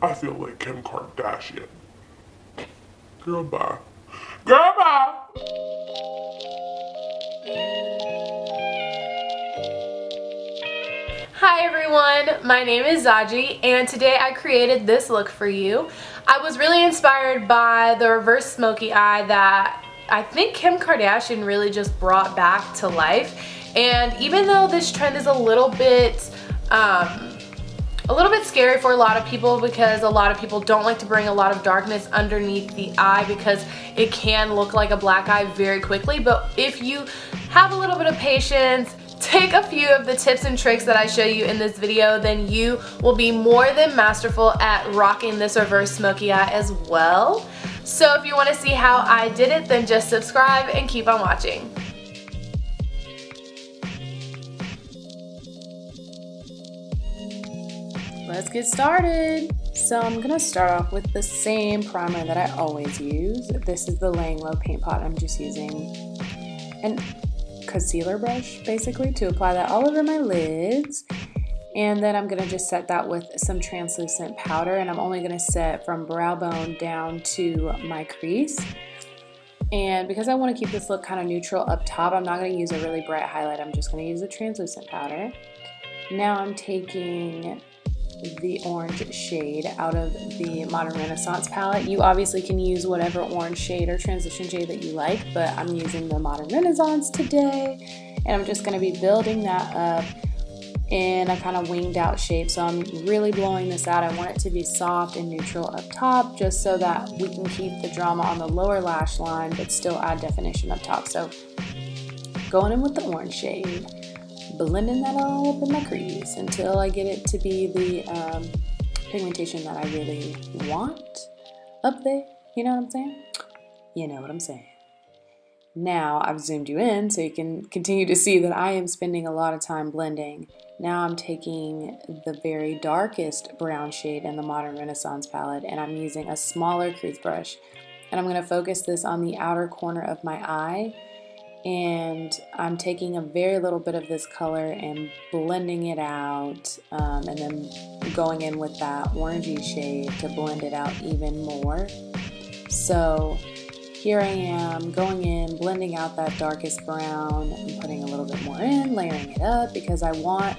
I feel like Kim Kardashian. Girl, bye. Girl, bye. Hi everyone, my name is Zaji, and today I created this look for you. I was really inspired by the reverse smoky eye that I think Kim Kardashian really just brought back to life. And even though this trend is a little bit scary for a lot of people, because a lot of people don't like to bring a lot of darkness underneath the eye because it can look like a black eye very quickly. But if you have a little bit of patience, take a few of the tips and tricks that I show you in this video, then you will be more than masterful at rocking this reverse smoky eye as well. So if you want to see how I did it, then just subscribe and keep on watching. Let's get started. So I'm gonna start off with the same primer that I always use. This is the Layin Low Paint Pot. I'm just using an concealer brush basically to apply that all over my lids, and then I'm gonna just set that with some translucent powder, and I'm only gonna set from brow bone down to my crease. And because I want to keep this look kind of neutral up top, I'm not going to use a really bright highlight. I'm just going to use the translucent powder. Now I'm taking the orange shade out of the Modern Renaissance palette. You obviously can use whatever orange shade or transition shade that you like, but I'm using the Modern Renaissance today, and I'm just going to be building that up in a kind of winged out shape. So I'm really blowing this out. I want it to be soft and neutral up top, just so that we can keep the drama on the lower lash line but still add definition up top. So going in with the orange shade, blending that all up in my crease until I get it to be the pigmentation that I really want up there. You know what I'm saying? You know what I'm saying. Now I've zoomed you in so you can continue to see that I am spending a lot of time blending. Now I'm taking the very darkest brown shade in the Modern Renaissance palette, and I'm using a smaller crease brush, and I'm going to focus this on the outer corner of my eye. And I'm taking a very little bit of this color and blending it out, and then going in with that orangey shade to blend it out even more. So here I am going in, blending out that darkest brown and putting a little bit more in, layering it up because I want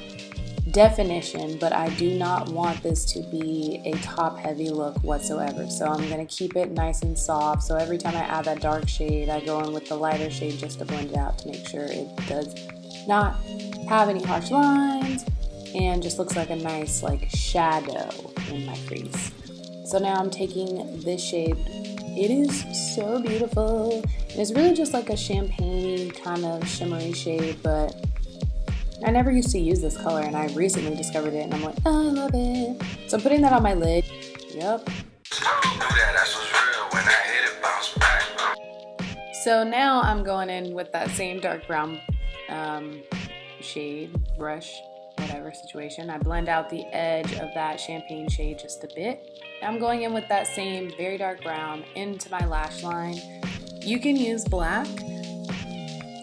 definition, but I do not want this to be a top heavy look whatsoever. So I'm going to keep it nice and soft. So every time I add that dark shade, I go in with the lighter shade just to blend it out to make sure it does not have any harsh lines and just looks like a nice like shadow in my crease. So now I'm taking this shade. It is so beautiful. It's really just like a champagne kind of shimmery shade, but I never used to use this color, and I recently discovered it, and I'm like, oh, I love it. So I'm putting that on my lid. Yep. So now I'm going in with that same dark brown shade, brush, whatever situation. I blend out the edge of that champagne shade just a bit. I'm going in with that same very dark brown into my lash line. You can use black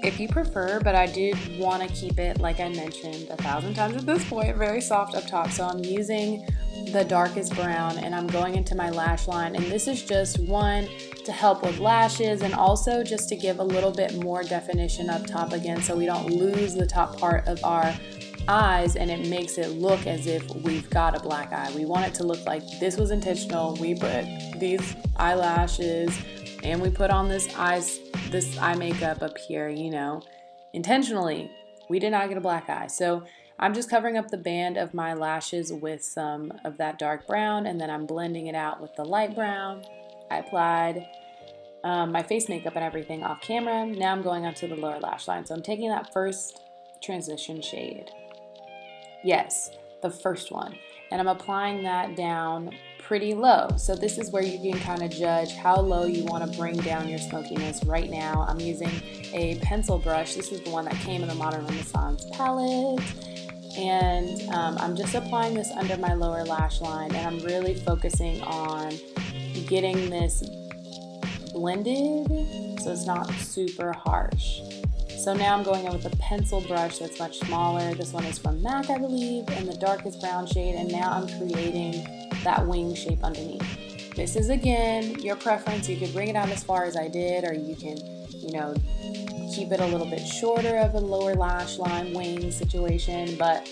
if you prefer, but I did want to keep it, like I mentioned 1,000 times at this point, very soft up top. So I'm using the darkest brown and I'm going into my lash line, and this is just one to help with lashes and also just to give a little bit more definition up top again, so we don't lose the top part of our eyes and it makes it look as if we've got a black eye. We want it to look like this was intentional. We put these eyelashes and we put on this eye makeup up here, you know, intentionally. We did not get a black eye. So I'm just covering up the band of my lashes with some of that dark brown, and then I'm blending it out with the light brown. I applied my face makeup and everything off camera. Now I'm going onto the lower lash line. So I'm taking that first transition shade. Yes, the first one. And I'm applying that down pretty low. So this is where you can kind of judge how low you want to bring down your smokiness. Right now I'm using a pencil brush. This is the one that came in the Modern Renaissance palette. And I'm just applying this under my lower lash line, and I'm really focusing on getting this blended so it's not super harsh. So now I'm going in with a pencil brush that's much smaller. This one is from MAC, I believe, in the darkest brown shade, and now I'm creating that wing shape underneath. This is, again, your preference. You could bring it out as far as I did, or you can, you know, keep it a little bit shorter of a lower lash line wing situation, but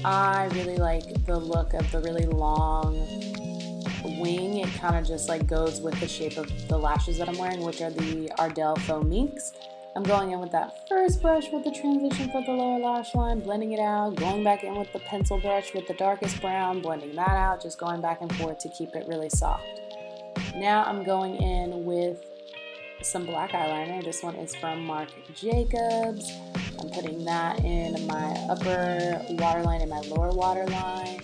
I really like the look of the really long wing. It kind of just like goes with the shape of the lashes that I'm wearing, which are the Ardell Faux Minks. I'm going in with that first brush with the transition for the lower lash line, blending it out, going back in with the pencil brush with the darkest brown, blending that out, just going back and forth to keep it really soft. Now I'm going in with some black eyeliner. This one is from Marc Jacobs. I'm putting that in my upper waterline and my lower waterline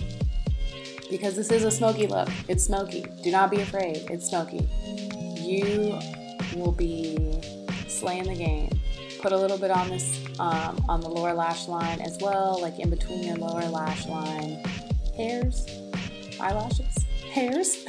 because this is a smoky look. It's smoky. Do not be afraid. It's smoky. You will be slaying the game. Put a little bit on this on the lower lash line as well, like in between your lower lash line hairs, eyelashes, hairs.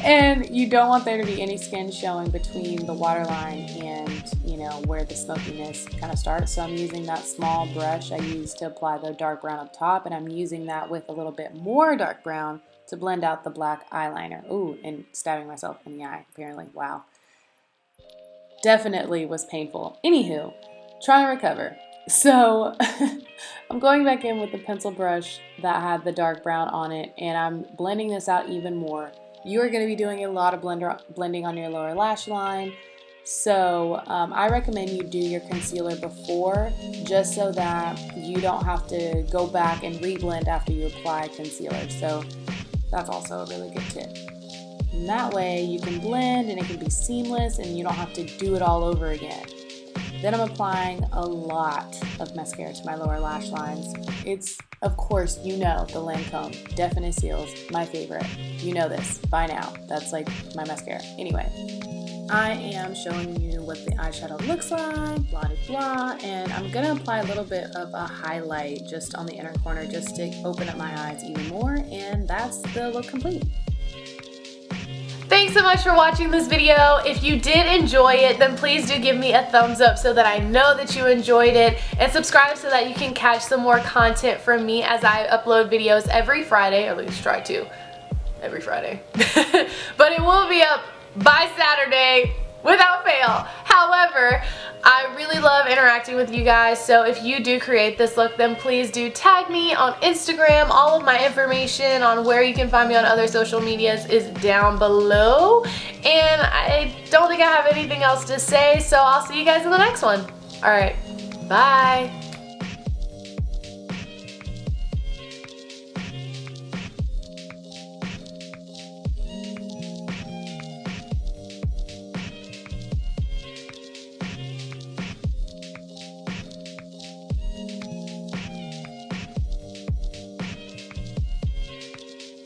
And you don't want there to be any skin showing between the waterline and, you know, where the smokiness kind of starts. So I'm using that small brush I used to apply the dark brown up top, and I'm using that with a little bit more dark brown to blend out the black eyeliner. Ooh, and stabbing myself in the eye, apparently. Wow. Definitely was painful. Anywho, trying to recover. So I'm going back in with the pencil brush that had the dark brown on it, and I'm blending this out even more. You are going to be doing a lot of blending on your lower lash line, so I recommend you do your concealer before, just so that you don't have to go back and re-blend after you apply concealer. So that's also a really good tip. And that way you can blend and it can be seamless and you don't have to do it all over again. Then I'm applying a lot of mascara to my lower lash lines. It's, of course, you know, the Lancome Definicils, my favorite. You know this by now. That's like my mascara. Anyway, I am showing you what the eyeshadow looks like, blah, blah, blah, and I'm gonna apply a little bit of a highlight just on the inner corner just to open up my eyes even more, and that's the look complete. Thanks so much for watching this video. If you did enjoy it, then please do give me a thumbs up so that I know that you enjoyed it, and subscribe so that you can catch some more content from me as I upload videos every Friday, or at least try to, every Friday. But it will be up by Saturday without fail. However, I really love interacting with you guys, so if you do create this look, then please do tag me on Instagram. All of my information on where you can find me on other social medias is down below, and I don't think I have anything else to say, so I'll see you guys in the next one. Alright, bye!